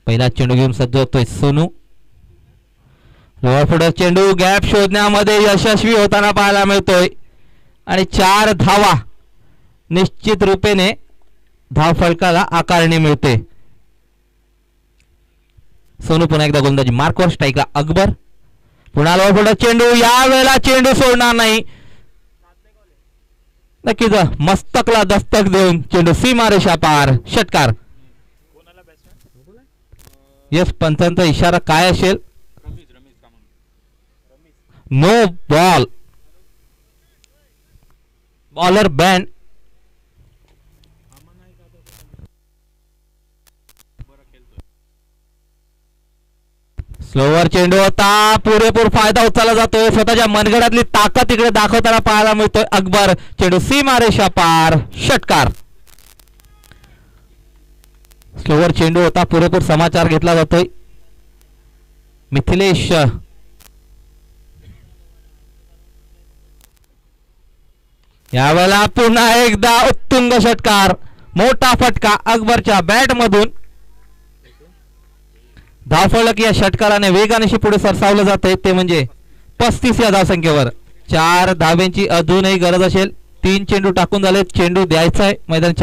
पहिला चेंडू घेऊन सज्ज होतोय सोनू. लोअर फुटर चेंडू गॅप शोधण्यामध्ये यशस्वी होताना पाहायला मिळतोय आणि 4 धावा निश्चित रूपेने धाव फलकाला आकारणी मिळते. सोनू पुन्हा एकदा गोलंदाजी मार्कवर. स्ट्राईकला अकबर. पुन्हा लोअर फुटर चेंडू. यावेळेला चेंडू सोडणार नाही. नक्कीच मस्तकला दस्तक देऊन चेंडू सीमारेषा पार. षटकार. यस, पंचांचा इशारा काय असेल? No ball. बॉलर बँड. स्लोवर चेंडू होता. पुरेपूर फायदा उचलला जातोय. स्वतःच्या मनगडातली ताकद तिकडे दाखवताना पाहायला मिळतोय अकबर. चेंडू सीमारेषा पार. षटकार. स्लोवर चेंडू होता. पुरेपूर समाचार घेतला जातोय. मिथिलेश यावेळेला पुन्हा एकदा उत्तुंग षटकार. मोठा फटका अकबरच्या बॅट मधून. धावफलक या षटकाराने वेगाने पुढे सरसावलं जाते ते म्हणजे 35 या धावसंख्येवर. 4 धाब्यांची अजूनही गरज असेल. 3 चेंडू टाकून झाले. चेंडू द्यायचा आहे मैदान